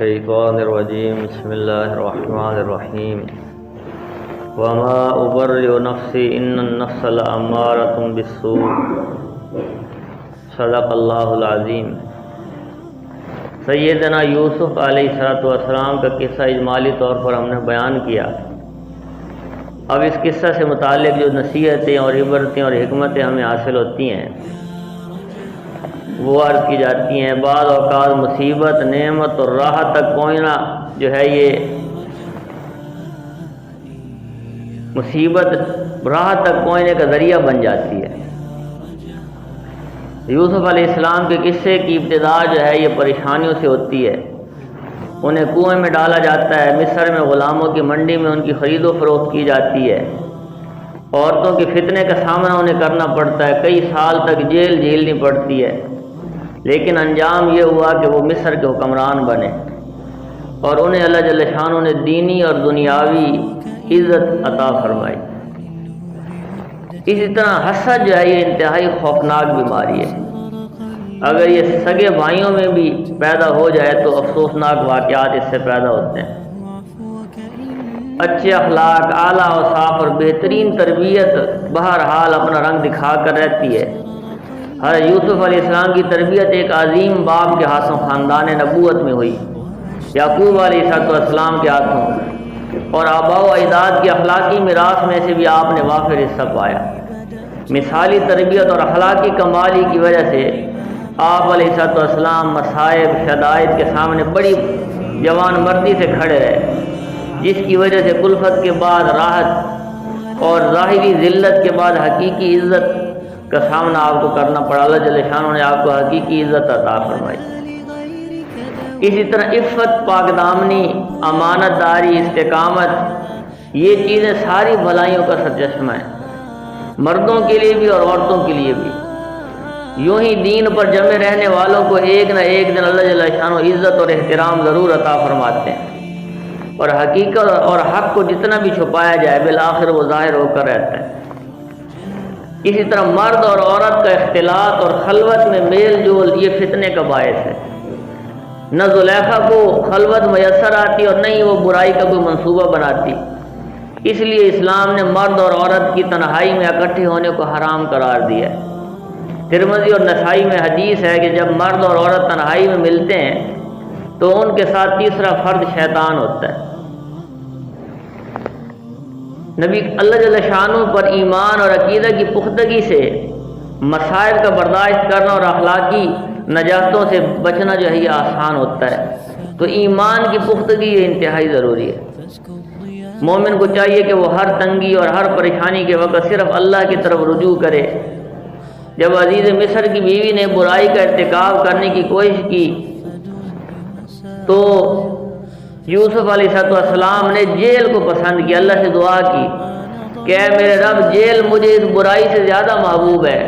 الشیطان الرجیم بسم اللہ الرحمن الرحیم وما ابرئ نفسی ان النفس لامارۃ بالسوء صدق اللہ العظیم۔ سیدنا یوسف علیہ السلام کا قصہ اجمالی طور پر ہم نے بیان کیا۔ اب اس قصہ سے متعلق جو نصیحتیں اور عبرتیں اور حکمتیں ہمیں حاصل ہوتی ہیں وہ عرض کی جاتی ہیں۔ بعض اوقات مصیبت، نعمت اور راحت تک پہنچنا جو ہے یہ مصیبت راحت تک پہنچنے کا ذریعہ بن جاتی ہے۔ یوسف علیہ السلام کے قصے کی ابتدا جو ہے یہ پریشانیوں سے ہوتی ہے۔ انہیں کنویں میں ڈالا جاتا ہے، مصر میں غلاموں کی منڈی میں ان کی خرید و فروخت کی جاتی ہے، عورتوں کے فتنے کا سامنا انہیں کرنا پڑتا ہے، کئی سال تک جیل جھیلنی پڑتی ہے، لیکن انجام یہ ہوا کہ وہ مصر کے حکمران بنے اور انہیں اللہ جل شانہ نے دینی اور دنیاوی عزت عطا فرمائی۔ اسی طرح حسد جو ہے یہ انتہائی خوفناک بیماری ہے۔ اگر یہ سگے بھائیوں میں بھی پیدا ہو جائے تو افسوسناک واقعات اس سے پیدا ہوتے ہیں۔ اچھے اخلاق، اعلیٰ اوصاف اور بہترین تربیت بہرحال اپنا رنگ دکھا کر رہتی ہے۔ حضرت یوسف علیہ السلام کی تربیت ایک عظیم باپ کے ہاتھوں خاندان نبوت میں ہوئی، یعقوب علیہ السلام کے ہاتھوں، اور آباء و اجداد کی اخلاقی میراث میں سے بھی آپ نے وافر حصہ پایا۔ مثالی تربیت اور اخلاقی کمالی کی وجہ سے آپ علیہ السلام مصائب شدائد کے سامنے بڑی جوان مردی سے کھڑے رہے، جس کی وجہ سے کلفت کے بعد راحت اور ظاہری ذلت کے بعد حقیقی عزت کا سامنا آپ کو کرنا پڑا۔ اللہ جل شانہ نے آپ کو حقیقی عزت عطا فرمائی۔ اسی طرح عفت، پاک دامنی، امانت داری، استقامت، یہ چیزیں ساری بھلائیوں کا سرچشمہ ہیں، مردوں کے لیے بھی اور عورتوں کے لیے بھی۔ یوں ہی دین پر جمے رہنے والوں کو ایک نہ ایک دن اللہ جل شانہ عزت اور احترام ضرور عطا فرماتے ہیں، اور حقیقت اور حق کو جتنا بھی چھپایا جائے بالآخر وہ ظاہر ہو کر رہتا ہے۔ اسی طرح مرد اور عورت کا اختلاط اور خلوت میں میل جول یہ فتنے کا باعث ہے۔ نہ زلیخا کو خلوت میسر آتی اور نہ ہی وہ برائی کا کوئی منصوبہ بناتی، اس لیے اسلام نے مرد اور عورت کی تنہائی میں اکٹھے ہونے کو حرام قرار دیا ہے۔ ترمذی اور نسائی میں حدیث ہے کہ جب مرد اور عورت تنہائی میں ملتے ہیں تو ان کے ساتھ تیسرا فرد شیطان ہوتا ہے۔ نبی اللہ جل شانہ پر ایمان اور عقیدہ کی پختگی سے مصائب کا برداشت کرنا اور اخلاقی نجاتوں سے بچنا جو ہے یہ آسان ہوتا ہے، تو ایمان کی پختگی یہ انتہائی ضروری ہے۔ مومن کو چاہیے کہ وہ ہر تنگی اور ہر پریشانی کے وقت صرف اللہ کی طرف رجوع کرے۔ جب عزیز مصر کی بیوی نے برائی کا ارتکاب کرنے کی کوشش کی تو یوسف علیہ السلام نے جیل کو پسند کیا، اللہ سے دعا کی کہ اے میرے رب، جیل مجھے اس برائی سے زیادہ محبوب ہے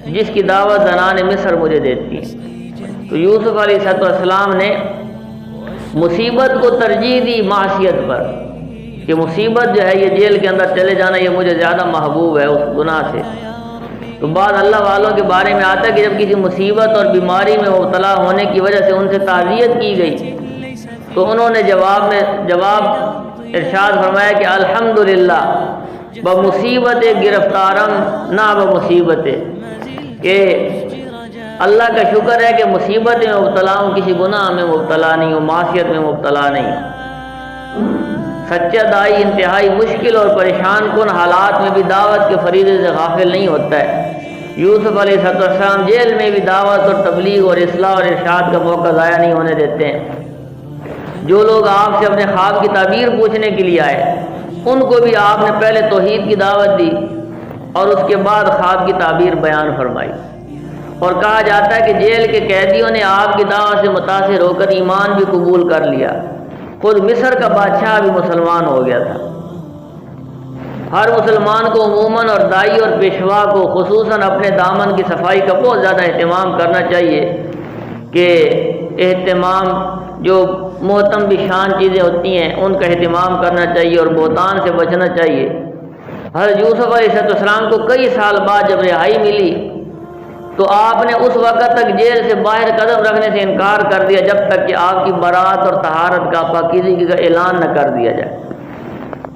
جس کی دعوت زنان مصر مجھے دیتی ہے۔ تو یوسف علیہ السلام نے مصیبت کو ترجیح دی معصیت پر، کہ مصیبت جو ہے یہ جیل کے اندر چلے جانا یہ مجھے زیادہ محبوب ہے اس گناہ سے۔ تو بعض اللہ والوں کے بارے میں آتا ہے کہ جب کسی مصیبت اور بیماری میں مبتلا ہونے کی وجہ سے ان سے تعزیت کی گئی تو انہوں نے جواب ارشاد فرمایا کہ الحمدللہ بمصیبت گرفتارم نہ بمصیبت، کہ اللہ کا شکر ہے کہ مصیبت میں مبتلا ہوں، کسی گناہ میں مبتلا نہیں ہوں، معصیت میں مبتلا نہیں۔ سچا داعی انتہائی مشکل اور پریشان کن حالات میں بھی دعوت کے فریضے سے غافل نہیں ہوتا ہے۔ یوسف علیہ السلام جیل میں بھی دعوت اور تبلیغ اور اصلاح اور ارشاد کا موقع ضائع نہیں ہونے دیتے ہیں۔ جو لوگ آپ سے اپنے خواب کی تعبیر پوچھنے کے لیے آئے ان کو بھی آپ نے پہلے توحید کی دعوت دی اور اس کے بعد خواب کی تعبیر بیان فرمائی، اور کہا جاتا ہے کہ جیل کے قیدیوں نے آپ کی دعوت سے متاثر ہو کر ایمان بھی قبول کر لیا، خود مصر کا بادشاہ بھی مسلمان ہو گیا تھا۔ ہر مسلمان کو عموماً اور دائی اور پیشوا کو خصوصاً اپنے دامن کی صفائی کا بہت زیادہ اہتمام کرنا چاہیے، کہ اہتمام جو محتم بشان چیزیں ہوتی ہیں ان کا اہتمام کرنا چاہیے اور بہتان سے بچنا چاہیے۔ حضرت یوسف علیہ السلام کو کئی سال بعد جب رہائی ملی تو آپ نے اس وقت تک جیل سے باہر قدم رکھنے سے انکار کر دیا جب تک کہ آپ کی برات اور طہارت کا پاکیزگی کا اعلان نہ کر دیا جائے،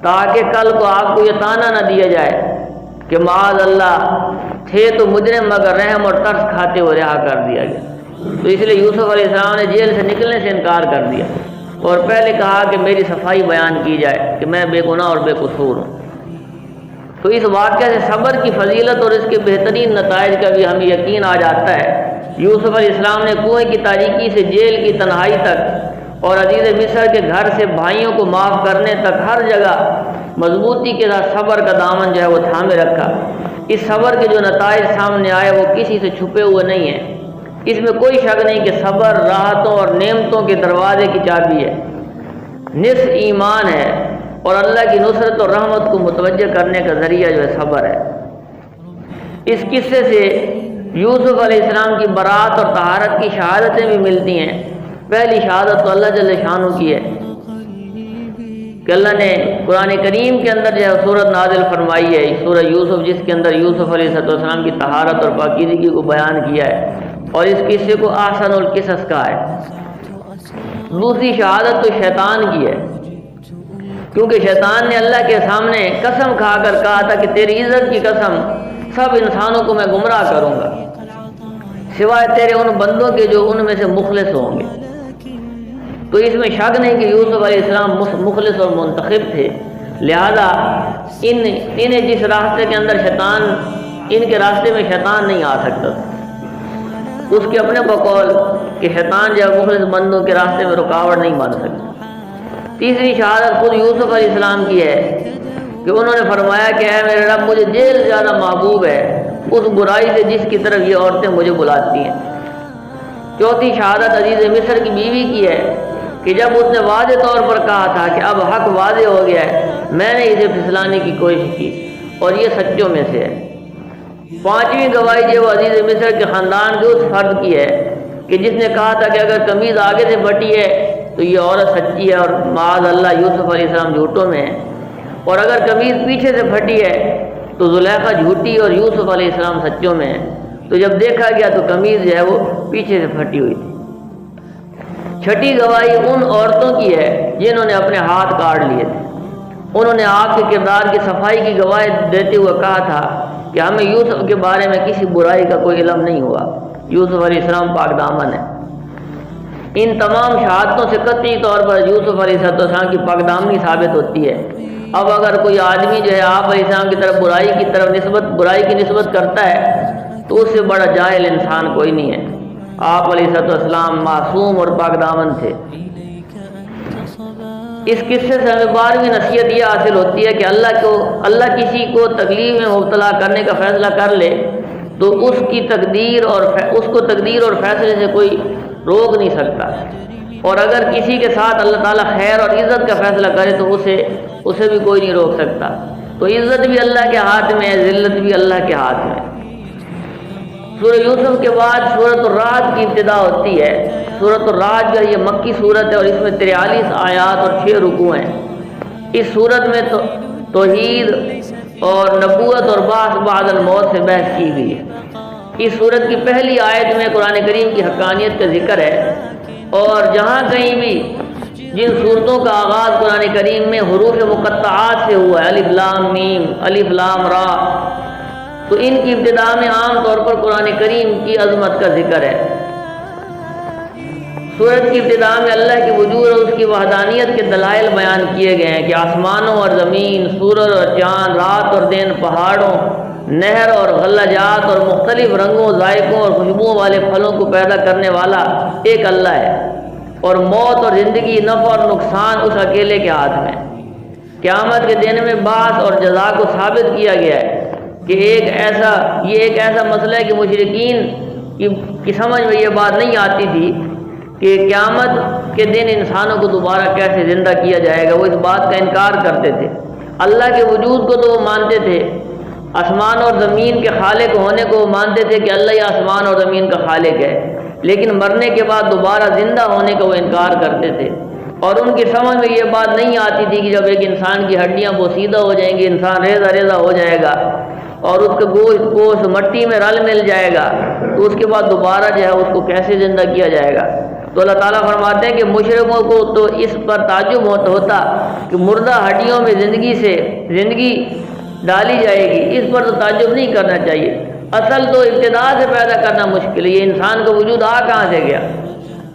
تاکہ کل کو آپ کو یہ طعنہ نہ دیا جائے کہ معاذ اللہ تھے تو مجرم مگر رحم اور ترس کھاتے ہوئے رہا کر دیا گیا۔ تو اس لیے یوسف علیہ السلام نے جیل سے نکلنے سے انکار کر دیا اور پہلے کہا کہ میری صفائی بیان کی جائے کہ میں بے گناہ اور بے قصور ہوں۔ تو اس واقعہ سے صبر کی فضیلت اور اس کے بہترین نتائج کا بھی ہمیں یقین آ جاتا ہے۔ یوسف علیہ السلام نے کنویں کی تاریکی سے جیل کی تنہائی تک اور عزیز مصر کے گھر سے بھائیوں کو معاف کرنے تک ہر جگہ مضبوطی کے ساتھ صبر کا دامن جو ہے وہ تھامے رکھا۔ اس صبر کے جو نتائج سامنے آئے وہ کسی سے چھپے ہوئے نہیں ہیں۔ اس میں کوئی شک نہیں کہ صبر راحتوں اور نعمتوں کے دروازے کی چابی ہے، نصف ایمان ہے اور اللہ کی نصرت اور رحمت کو متوجہ کرنے کا ذریعہ جو ہے صبر ہے۔ اس قصے سے یوسف علیہ السلام کی برات اور طہارت کی شہادتیں بھی ملتی ہیں۔ پہلی شہادت تو اللہ جل شانہ کی ہے کہ اللہ نے قرآن کریم کے اندر جو ہے سورت نازل فرمائی ہے، سورہ یوسف، جس کے اندر یوسف علیہ السلام کی طہارت اور پاکیزگی کو بیان کیا ہے اور اس قصے کو احسن القصص کہا ہے۔ دوسری شہادت تو شیطان کی ہے، کیونکہ شیطان نے اللہ کے سامنے قسم کھا کر کہا تھا کہ تیری عزت کی قسم سب انسانوں کو میں گمراہ کروں گا سوائے تیرے ان بندوں کے جو ان میں سے مخلص ہوں گے۔ تو اس میں شک نہیں کہ یوسف علیہ السلام مخلص اور منتخب تھے، لہذا انہیں جس راستے کے اندر شیطان، ان کے راستے میں شیطان نہیں آ سکتا، اس کے اپنے بقول کہ شیطان جو مخلص بندوں کے راستے میں رکاوٹ نہیں بن سکتا۔ تیسری شہادت خود یوسف علیہ السلام کی ہے کہ انہوں نے فرمایا کہ اے میرے رب، مجھے جیل زیادہ محبوب ہے اس برائی سے جس کی طرف یہ عورتیں مجھے بلاتی ہیں۔ چوتھی شہادت عزیز مصر کی بیوی کی ہے کہ جب اس نے واضح طور پر کہا تھا کہ اب حق واضح ہو گیا ہے، میں نے اسے پھسلانے کی کوشش کی اور یہ سچوں میں سے ہے۔ پانچویں گواہی جو عزیز مصر کے خاندان کے اس فرد کی ہے کہ جس نے کہا تھا کہ اگر قمیض آگے سے پھٹی ہے تو یہ عورت سچی ہے اور معاذ اللہ یوسف علیہ السلام جھوٹوں میں ہے، اور اگر قمیض پیچھے سے پھٹی ہے تو زلیخا جھوٹی اور یوسف علیہ السلام سچوں میں ہے۔ تو جب دیکھا گیا تو قمیض جو ہے وہ پیچھے سے پھٹی ہوئی تھی۔ چھٹی گواہی ان عورتوں کی ہے جنہوں نے اپنے ہاتھ کاٹ لیے تھے۔ انہوں نے آپ کے کردار کی صفائی کی گواہی دیتے ہوئے کہا تھا کہ ہمیں یوسف کے بارے میں کسی برائی کا کوئی علم نہیں ہوا، یوسف علیہ السلام پاک دامن ہے۔ ان تمام شہادتوں سے قطعی طور پر یوسف علیہ السلام کی پاک دامنی ثابت ہوتی ہے۔ اب اگر کوئی آدمی جو ہے آپ علیہ السلام کی طرف برائی کی نسبت کرتا ہے تو اس سے بڑا جاہل انسان کوئی نہیں ہے۔ آپ علیہ السلام معصوم اور پاک دامن تھے۔ اس قصے سے ہمیں 12ویں نصیحت یہ حاصل ہوتی ہے کہ اللہ کسی کو تکلیف میں مبتلا کرنے کا فیصلہ کر لے تو اس کو تقدیر اور فیصلے سے کوئی روک نہیں سکتا، اور اگر کسی کے ساتھ اللہ تعالیٰ خیر اور عزت کا فیصلہ کرے تو اسے بھی کوئی نہیں روک سکتا۔ تو عزت بھی اللہ کے ہاتھ میں ہے، ذلت بھی اللہ کے ہاتھ میں۔ سورہ یوسف کے بعد سورۃ الرعد کی ابتدا ہوتی ہے۔ سورۃ الرعد جو ہے یہ مکی سورت ہے اور اس میں 43 آیات اور 6 رکوع ہیں۔ اس سورت میں توحید اور نبوت اور بعث بعد الموت سے بحث کی گئی ہے۔ اس سورت کی پہلی آیت میں قرآن کریم کی حقانیت کا ذکر ہے، اور جہاں کہیں بھی جن صورتوں کا آغاز قرآن کریم میں حروف مقطعات سے ہوا ہے، الف لام میم، الف لام را، تو ان کی ابتدا میں عام طور پر قرآن کریم کی عظمت کا ذکر ہے۔ سورت کی ابتدا میں اللہ کے وجود اور اس کی وحدانیت کے دلائل بیان کیے گئے ہیں کہ آسمانوں اور زمین، سورج اور چاند، رات اور دن، پہاڑوں، نہر اور غلجات اور مختلف رنگوں، ذائقوں اور خوشبوؤں والے پھلوں کو پیدا کرنے والا ایک اللہ ہے، اور موت اور زندگی، نفع اور نقصان اس اکیلے کے ہاتھ میں۔ قیامت کے دن میں بعث اور جزا کو ثابت کیا گیا ہے کہ یہ ایک ایسا مسئلہ ہے کہ مشرکین کی سمجھ میں یہ بات نہیں آتی تھی کہ قیامت کے دن انسانوں کو دوبارہ کیسے زندہ کیا جائے گا۔ وہ اس بات کا انکار کرتے تھے۔ اللہ کے وجود کو تو وہ مانتے تھے، آسمان اور زمین کے خالق ہونے کو وہ مانتے تھے کہ اللہ ہی آسمان اور زمین کا خالق ہے، لیکن مرنے کے بعد دوبارہ زندہ ہونے کا وہ انکار کرتے تھے۔ اور ان کی سمجھ میں یہ بات نہیں آتی تھی کہ جب ایک انسان کی ہڈیاں بوسیدہ ہو جائیں گی، انسان ریزہ ریزہ ہو جائے گا، اور اس کے گوشت کو اس مٹی میں رل مل جائے گا تو اس کے بعد دوبارہ جو ہے اس کو کیسے زندہ کیا جائے گا؟ تو اللہ تعالیٰ فرماتے ہیں کہ مشرکوں کو تو اس پر تعجب ہوتا کہ مردہ ہڈیوں میں زندگی ڈالی جائے گی، اس پر تو تعجب نہیں کرنا چاہیے۔ اصل تو ابتدا سے پیدا کرنا مشکل ہے، یہ انسان کا وجود کہاں سے گیا؟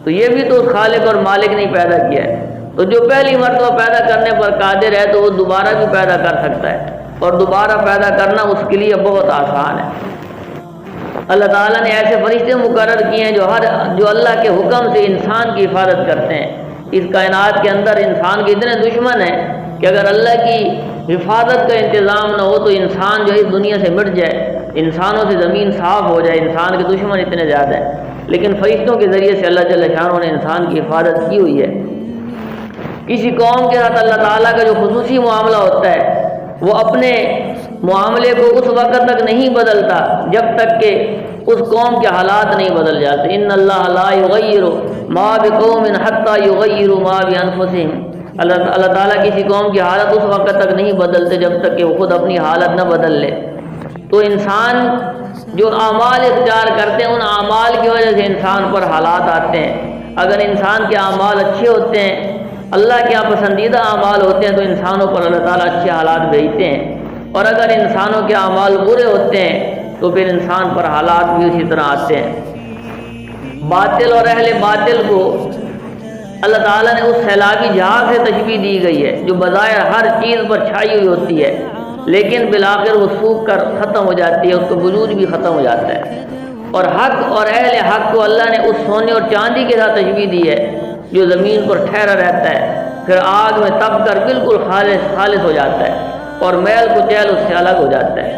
تو یہ بھی تو خالق اور مالک نے پیدا کیا ہے، تو جو پہلی مرتبہ پیدا کرنے پر قادر ہے تو وہ دوبارہ بھی پیدا کر سکتا ہے، اور دوبارہ پیدا کرنا اس کے لیے بہت آسان ہے۔ اللہ تعالیٰ نے ایسے فرشتے مقرر کیے ہیں جو اللہ کے حکم سے انسان کی حفاظت کرتے ہیں۔ اس کائنات کے اندر انسان کے اتنے دشمن ہیں کہ اگر اللہ کی حفاظت کا انتظام نہ ہو تو انسان جو ہے اس دنیا سے مٹ جائے، انسانوں سے زمین صاف ہو جائے، انسان کے دشمن اتنے زیادہ ہیں۔ لیکن فرشتوں کے ذریعے سے اللہ جل شانہ نے انسان کی حفاظت کی ہوئی ہے۔ کسی قوم کے ساتھ اللہ تعالیٰ کا جو خصوصی معاملہ ہوتا ہے وہ اپنے معاملے کو اس وقت تک نہیں بدلتا جب تک کہ اس قوم کے حالات نہیں بدل جاتے۔ ان اللہ لا یغیر ما بقوم حتی یغیروا ما بانفسہم، اللہ تعالیٰ کسی قوم کی حالت اس وقت تک نہیں بدلتے جب تک کہ وہ خود اپنی حالت نہ بدل لے۔ تو انسان جو اعمال اختیار کرتے ہیں ان اعمال کی وجہ سے انسان پر حالات آتے ہیں۔ اگر انسان کے اعمال اچھے ہوتے ہیں، اللہ کے یہاں پسندیدہ اعمال ہوتے ہیں تو انسانوں پر اللہ تعالیٰ اچھے حالات بھیجتے ہیں، اور اگر انسانوں کے اعمال برے ہوتے ہیں تو پھر انسان پر حالات بھی اسی طرح آتے ہیں۔ باطل اور اہل باطل کو اللہ تعالیٰ نے اس سیلابی جہاز سے تشبیہ دی گئی ہے جو بظاہر ہر چیز پر چھائی ہوئی ہوتی ہے لیکن بالآخر وہ سوکھ کر ختم ہو جاتی ہے، اس کا وجود بھی ختم ہو جاتا ہے۔ اور حق اور اہل حق کو اللہ نے اس سونے اور چاندی کے ساتھ تشبیہ دی ہے جو زمین پر ٹھہرا رہتا ہے، پھر آگ میں تپ کر بالکل خالص ہو جاتا ہے اور میل کچیل اس سے الگ ہو جاتا ہے۔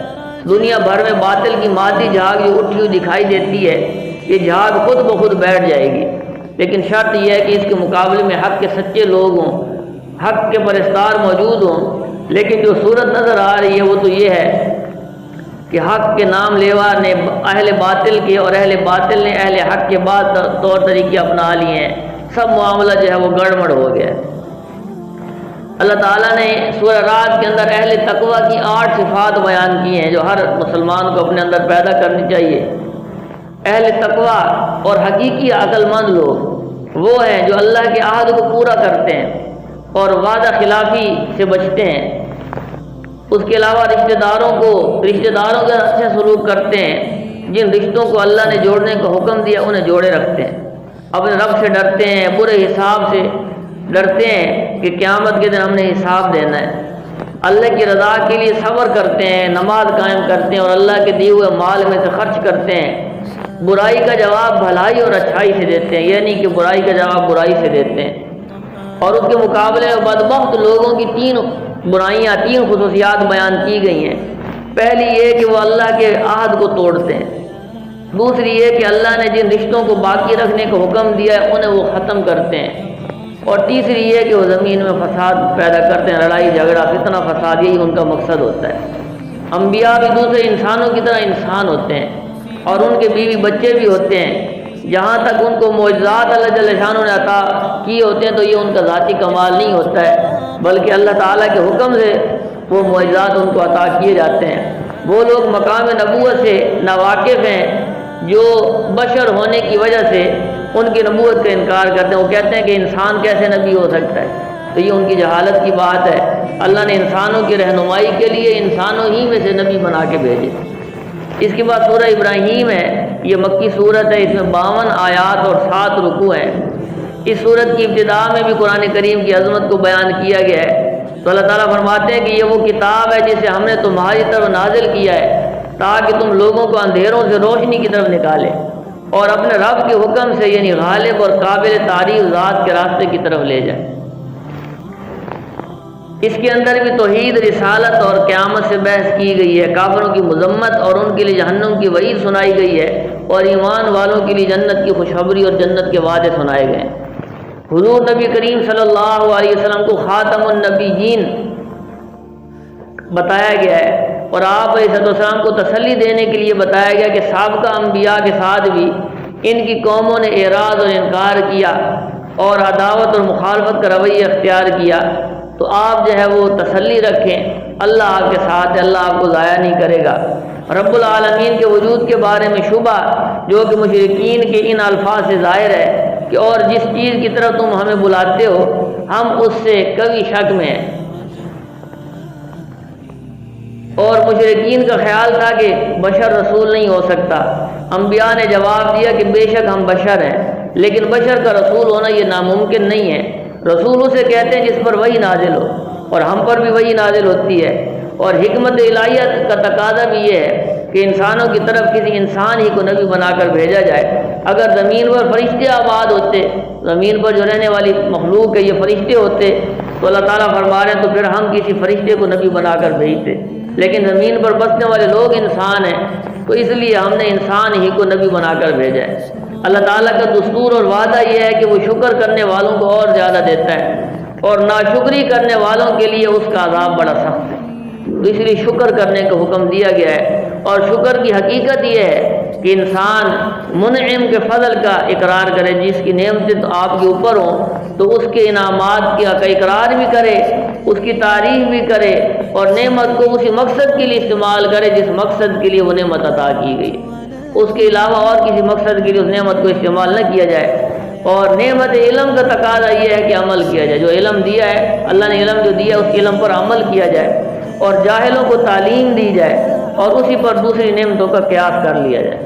دنیا بھر میں باطل کی مادی جھاگ جو اٹھی ہوئی دکھائی دیتی ہے، یہ جھاگ خود بخود بیٹھ جائے گی، لیکن شرط یہ ہے کہ اس کے مقابلے میں حق کے سچے لوگ ہوں، حق کے پرستار موجود ہوں۔ لیکن جو صورت نظر آ رہی ہے وہ تو یہ ہے کہ حق کے نام لیوا نے اہل باطل کے اور اہل باطل نے اہل حق کے بعد طور طریقے اپنا لیے ہیں، سب معاملہ جو ہے وہ گڑبڑ ہو گیا ہے۔ اللہ تعالیٰ نے سورہ رعد کے اندر اہل تقوی کی 8 صفات بیان کی ہیں جو ہر مسلمان کو اپنے اندر پیدا کرنی چاہیے۔ اہل تقوی اور حقیقی عقل مند لوگ وہ ہیں جو اللہ کے عہد کو پورا کرتے ہیں اور وعدہ خلافی سے بچتے ہیں۔ اس کے علاوہ رشتہ داروں کے اچھے سلوک کرتے ہیں، جن رشتوں کو اللہ نے جوڑنے کا حکم دیا انہیں جوڑے رکھتے ہیں، اپنے رب سے ڈرتے ہیں، برے حساب سے ڈرتے ہیں کہ قیامت کے دن ہم نے حساب دینا ہے، اللہ کی رضا کے لیے صبر کرتے ہیں، نماز قائم کرتے ہیں اور اللہ کے دیے ہوئے مال میں سے خرچ کرتے ہیں، برائی کا جواب بھلائی اور اچھائی سے دیتے ہیں، یعنی کہ برائی کا جواب برائی سے دیتے ہیں۔ اور اس کے مقابلے میں بدبخت لوگوں کی 3 خصوصیات بیان کی گئی ہیں۔ پہلی یہ کہ وہ اللہ کے عہد کو توڑتے ہیں، دوسری یہ کہ اللہ نے جن رشتوں کو باقی رکھنے کا حکم دیا ہے انہیں وہ ختم کرتے ہیں، اور تیسری یہ کہ وہ زمین میں فساد پیدا کرتے ہیں، لڑائی جھگڑا فتنہ فساد، یہی ان کا مقصد ہوتا ہے۔ انبیاء بھی دوسرے انسانوں کی طرح انسان ہوتے ہیں اور ان کے بیوی بچے بھی ہوتے ہیں، جہاں تک ان کو معجزات اللہ جل شانہ نے عطا کیے ہوتے ہیں تو یہ ان کا ذاتی کمال نہیں ہوتا ہے، بلکہ اللہ تعالیٰ کے حکم سے وہ معجزات ان کو عطا کیے جاتے ہیں۔ وہ لوگ مقام نبوت سے ناواقف ہیں جو بشر ہونے کی وجہ سے ان کی نبوت کا انکار کرتے ہیں، وہ کہتے ہیں کہ انسان کیسے نبی ہو سکتا ہے، تو یہ ان کی جہالت کی بات ہے۔ اللہ نے انسانوں کی رہنمائی کے لیے انسانوں ہی میں سے نبی بنا کے بھیجے۔ اس کے بعد سورہ ابراہیم ہے، یہ مکی صورت ہے، اس میں 52 آیات اور 7 رکوع ہیں۔ اس صورت کی ابتدا میں بھی قرآن کریم کی عظمت کو بیان کیا گیا ہے۔ تو اللہ تعالیٰ فرماتے ہیں کہ یہ وہ کتاب ہے جسے ہم نے تمہاری طرف نازل کیا ہے تاکہ تم لوگوں کو اندھیروں سے روشنی کی طرف نکالے اور اپنے رب کے حکم سے یعنی غالب اور قابل تعریف ذات کے راستے کی طرف لے جائے۔ اس کے اندر بھی توحید، رسالت اور قیامت سے بحث کی گئی ہے، کافروں کی مذمت اور ان کے لیے جہنم کی وعید سنائی گئی ہے، اور ایمان والوں کے لیے جنت کی خوشخبری اور جنت کے وعدے سنائے گئے ہیں۔ حضور نبی کریم صلی اللہ علیہ وسلم کو خاتم النبیین بتایا گیا ہے، اور آپ علیہ السلام کو تسلی دینے کے لیے بتایا گیا کہ سابقہ انبیاء کے ساتھ بھی ان کی قوموں نے اعراض اور انکار کیا اور عداوت اور مخالفت کا رویہ اختیار کیا، تو آپ جو ہے وہ تسلی رکھیں، اللہ آپ کے ساتھ ہے، اللہ آپ کو ضائع نہیں کرے گا۔ رب العالمین کے وجود کے بارے میں شبہ جو کہ مشرکین کے ان الفاظ سے ظاہر ہے کہ اور جس چیز کی طرف تم ہمیں بلاتے ہو ہم اس سے کبھی شک میں ہیں، اور مشرکین کا خیال تھا کہ بشر رسول نہیں ہو سکتا۔ انبیاء نے جواب دیا کہ بے شک ہم بشر ہیں، لیکن بشر کا رسول ہونا یہ ناممکن نہیں ہے۔ رسول اسے کہتے ہیں جس پر وحی نازل ہو، اور ہم پر بھی وحی نازل ہوتی ہے، اور حکمت الہیت کا تقاضا بھی یہ ہے کہ انسانوں کی طرف کسی انسان ہی کو نبی بنا کر بھیجا جائے۔ اگر زمین پر فرشتے آباد ہوتے، زمین پر جو رہنے والی مخلوق ہے یہ فرشتے ہوتے، تو اللہ تعالیٰ فرما رہے ہیں تو پھر ہم کسی فرشتے کو نبی بنا کر بھیجتے، لیکن زمین پر بسنے والے لوگ انسان ہیں، تو اس لیے ہم نے انسان ہی کو نبی بنا کر بھیجا ہے۔ اللہ تعالیٰ کا دستور اور وعدہ یہ ہے کہ وہ شکر کرنے والوں کو اور زیادہ دیتا ہے، اور ناشکری کرنے والوں کے لیے اس کا عذاب بڑا سخت ہے۔ تو اس لیے شکر کرنے کا حکم دیا گیا ہے، اور شکر کی حقیقت یہ ہے کہ انسان منعم کے فضل کا اقرار کرے، جس کی نعمتیں تو آپ کے اوپر ہوں تو اس کے انعامات کا اقرار بھی کرے، اس کی تعریف بھی کرے، اور نعمت کو اسی مقصد کے لیے استعمال کرے جس مقصد کے لیے وہ نعمت عطا کی گئی، اس کے علاوہ اور کسی مقصد کے لیے اس نعمت کو استعمال نہ کیا جائے۔ اور نعمت علم کا تقاضا یہ ہے کہ عمل کیا جائے، جو علم دیا ہے اللہ نے، علم جو دیا اس علم پر عمل کیا جائے، اور جاہلوں کو تعلیم دی جائے، اور اسی پر دوسری نعمتوں کا قیاس کر لیا جائے۔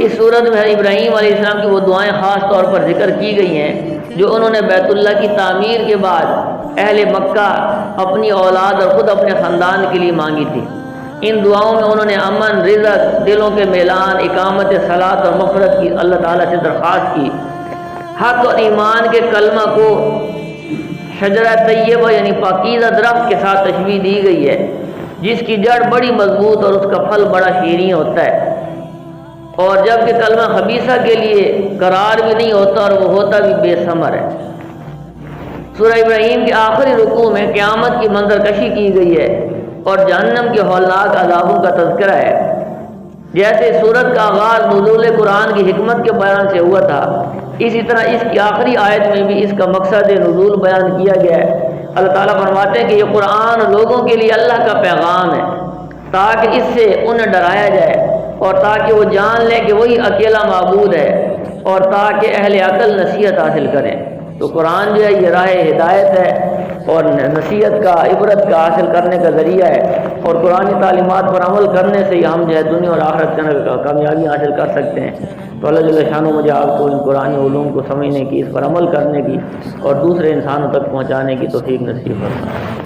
اس صورت میں ابراہیم علیہ السلام کی وہ دعائیں خاص طور پر ذکر کی گئی ہیں جو انہوں نے بیت اللہ کی تعمیر کے بعد اہل مکہ، اپنی اولاد اور خود اپنے خاندان کے لیے مانگی تھی۔ ان دعاؤں میں انہوں نے امن، رزق، دلوں کے میلان، اقامت صلاۃ اور مغفرت کی اللہ تعالیٰ سے درخواست کی۔ حق اور ایمان کے کلمہ کو شجرہ طیبہ یعنی پاکیزہ درخت کے ساتھ تشبیہ دی گئی ہے، جس کی جڑ بڑی مضبوط اور اس کا پھل بڑا شیریں ہوتا ہے، اور جبکہ کلمہ خبیثہ کے لیے قرار بھی نہیں ہوتا اور وہ ہوتا بھی بے ثمر ہے۔ سورہ ابراہیم کے آخری رکوع میں قیامت کی منظر کشی کی گئی ہے اور جہنم کے ہولناک عذابوں کا تذکرہ ہے۔ جیسے سورت کا آغاز نزول قرآن کی حکمت کے بیان سے ہوا تھا، اسی طرح اس کی آخری آیت میں بھی اس کا مقصد نزول بیان کیا گیا ہے۔ اللہ تعالیٰ فرماتے ہیں کہ یہ قرآن لوگوں کے لیے اللہ کا پیغام ہے، تاکہ اس سے انہیں ڈرایا جائے، اور تاکہ وہ جان لیں کہ وہی اکیلا معبود ہے، اور تاکہ اہل عقل نصیحت حاصل کریں۔ تو قرآن جو ہے یہ راہ ہدایت ہے اور نصیحت کا، عبرت کا حاصل کرنے کا ذریعہ ہے، اور قرآن تعلیمات پر عمل کرنے سے ہی ہم جو ہے دنیا اور آخرت کا کامیابی حاصل کر سکتے ہیں۔ تو اللہ جل شانہ مجھے آپ کو ان قرآن علوم کو سمجھنے کی، اس پر عمل کرنے کی اور دوسرے انسانوں تک پہنچانے کی توفیق نصیب فرمائے۔